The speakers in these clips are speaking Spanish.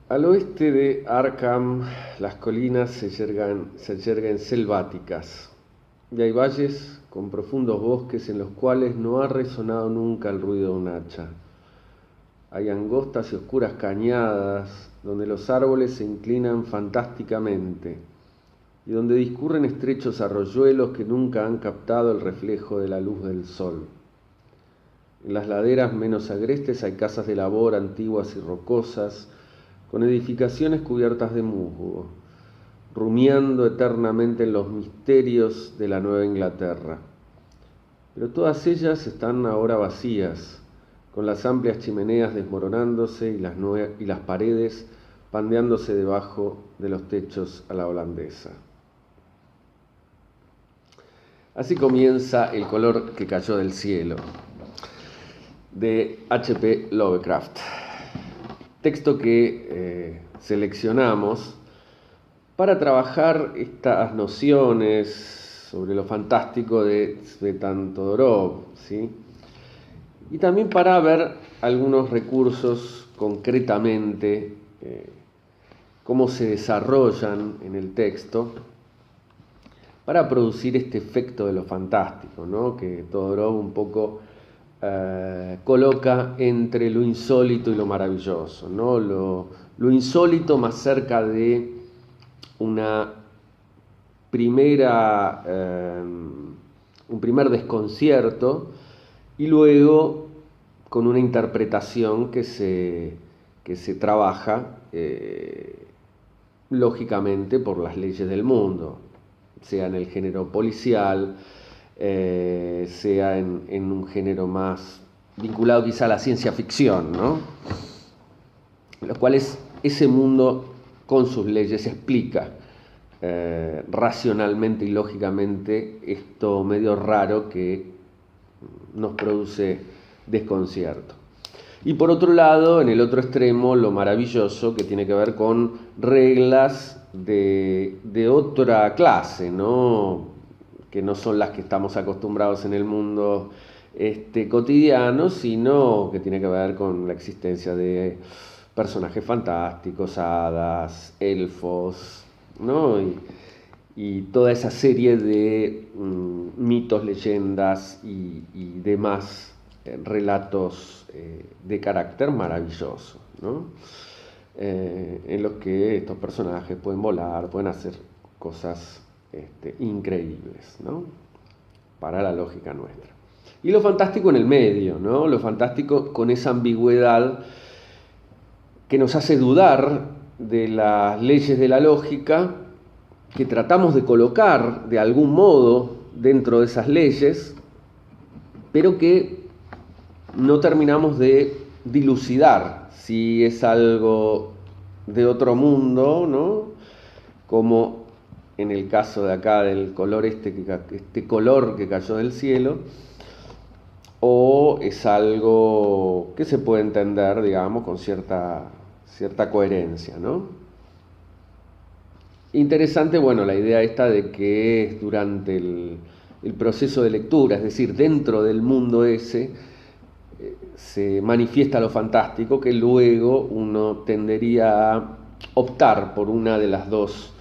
Al oeste de Arkham, las colinas se yerguen selváticas, y hay valles con profundos bosques en los cuales no ha resonado nunca el ruido de un hacha. Hay angostas y oscuras cañadas donde los árboles se inclinan fantásticamente y donde discurren estrechos arroyuelos que nunca han captado el reflejo de la luz del sol. En las laderas menos agrestes hay casas de labor antiguas y rocosas, con edificaciones cubiertas de musgo, rumiando eternamente en los misterios de la Nueva Inglaterra. Pero todas ellas están ahora vacías, con las amplias chimeneas desmoronándose y las paredes pandeándose debajo de los techos a la holandesa. Así comienza El color que cayó del cielo, de H.P. Lovecraft. Texto que seleccionamos para trabajar estas nociones sobre lo fantástico de Tzvetan Todorov, ¿sí? Y también para ver algunos recursos concretamente, cómo se desarrollan en el texto para producir este efecto de lo fantástico, ¿no? Que Todorov un poco coloca entre lo insólito y lo maravilloso, ¿no? Lo insólito más cerca de una un primer desconcierto y luego con una interpretación que se trabaja lógicamente por las leyes del mundo, sea en el género policial, sea en un género más vinculado quizá a la ciencia ficción, ¿no? Lo cual es ese mundo con sus leyes explica racionalmente y lógicamente esto medio raro que nos produce desconcierto. Y por otro lado, en el otro extremo, lo maravilloso que tiene que ver con reglas de otra clase, ¿no? Que no son las que estamos acostumbrados en el mundo cotidiano, sino que tiene que ver con la existencia de personajes fantásticos, hadas, elfos, ¿no? Y toda esa serie de mitos, leyendas y demás relatos de carácter maravilloso, ¿no? En los que estos personajes pueden volar, pueden hacer cosas increíbles, ¿no? Para la lógica nuestra. Y lo fantástico en el medio, ¿no? Lo fantástico con esa ambigüedad que nos hace dudar de las leyes de la lógica, que tratamos de colocar de algún modo dentro de esas leyes, pero que no terminamos de dilucidar si es algo de otro mundo, ¿no? Como en el caso de acá del color este color que cayó del cielo, o es algo que se puede entender, digamos, con cierta coherencia, ¿no? Interesante, bueno, la idea esta de que durante el proceso de lectura, es decir, dentro del mundo ese, se manifiesta lo fantástico, que luego uno tendería a optar por una de las dos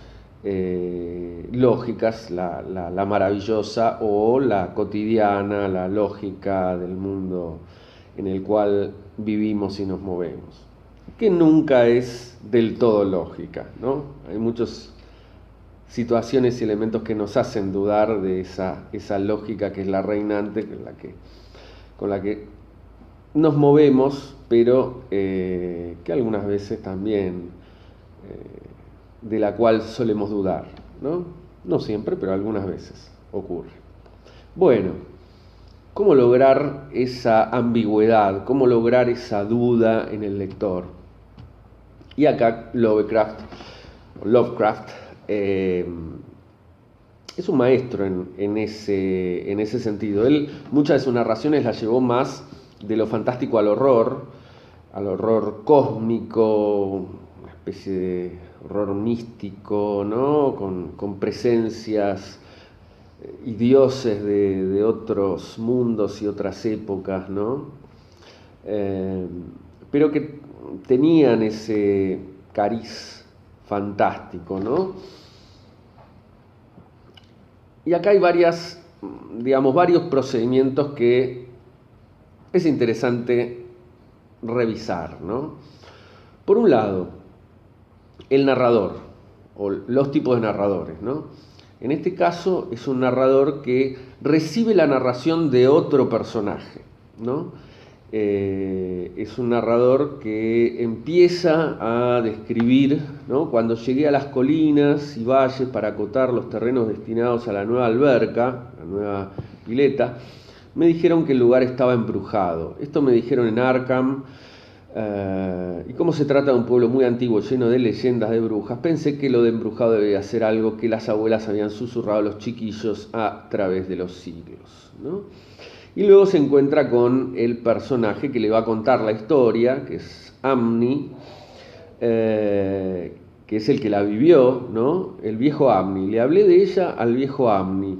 lógicas, la maravillosa o la cotidiana, la lógica del mundo en el cual vivimos y nos movemos, que nunca es del todo lógica, ¿no? Hay muchas situaciones y elementos que nos hacen dudar de esa lógica que es la reinante, con la que nos movemos, pero que algunas veces también de la cual solemos dudar, ¿no? No siempre, pero algunas veces ocurre. Bueno, ¿cómo lograr esa ambigüedad? ¿Cómo lograr esa duda en el lector? Y acá Lovecraft es un maestro en ese sentido. Él muchas de sus narraciones las llevó más de lo fantástico al horror cósmico, una especie de horror místico, ¿no? Con presencias y dioses de otros mundos y otras épocas, ¿no? Pero que tenían ese cariz fantástico, ¿no? Y acá hay varios procedimientos que es interesante revisar, ¿no? Por un lado, el narrador, o los tipos de narradores, ¿no? En este caso es un narrador que recibe la narración de otro personaje, ¿no? Es un narrador que empieza a describir, ¿no? Cuando llegué a las colinas y valles para acotar los terrenos destinados a la nueva alberca, la nueva pileta, me dijeron que el lugar estaba embrujado. Esto me dijeron en Arkham. Y como se trata de un pueblo muy antiguo lleno de leyendas de brujas, pensé que lo de embrujado debía ser algo que las abuelas habían susurrado a los chiquillos a través de los siglos, ¿no? Y luego se encuentra con el personaje que le va a contar la historia, que es Amni, que es el que la vivió, ¿no? El viejo Amni. Le hablé de ella al viejo Amni,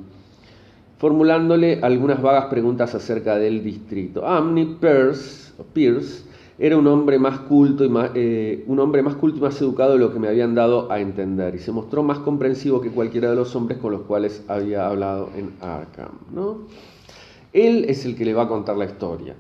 formulándole algunas vagas preguntas acerca del distrito. Amni Pierce era un hombre más culto y más educado de lo que me habían dado a entender, y se mostró más comprensivo que cualquiera de los hombres con los cuales había hablado en Arkham, ¿no? Él es el que le va a contar la historia.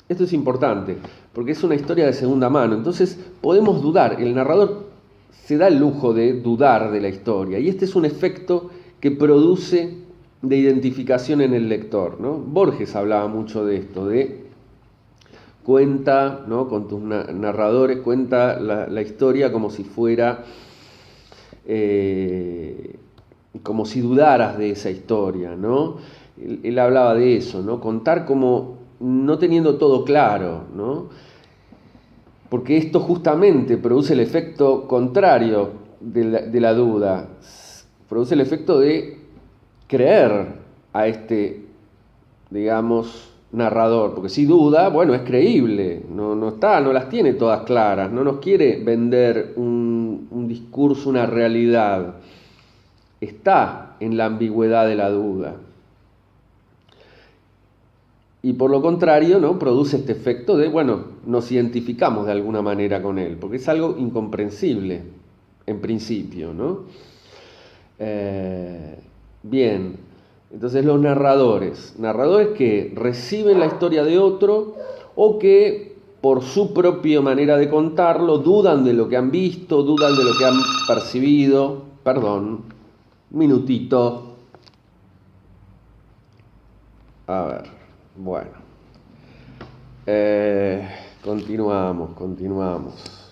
Esto es importante, porque es una historia de segunda mano, entonces podemos dudar. El narrador se da el lujo de dudar de la historia, y este es un efecto que produce de identificación en el lector, ¿no? Borges hablaba mucho de esto, de cuenta, ¿no? Con tus narradores, cuenta la historia como si fuera, como si dudaras de esa historia, ¿no? Él hablaba de eso, ¿no? Contar como no teniendo todo claro, ¿no? Porque esto justamente produce el efecto contrario de la duda, produce el efecto de creer a este, digamos, narrador, porque si duda, bueno, es creíble, no las tiene todas claras, no nos quiere vender un discurso, una realidad, está en la ambigüedad de la duda. Y por lo contrario, ¿no? Produce este efecto de, bueno, nos identificamos de alguna manera con él, porque es algo incomprensible, en principio, ¿no? Bien. Entonces los narradores que reciben la historia de otro o que por su propia manera de contarlo dudan de lo que han visto, dudan de lo que han percibido. Perdón, minutito. A ver, bueno. Continuamos.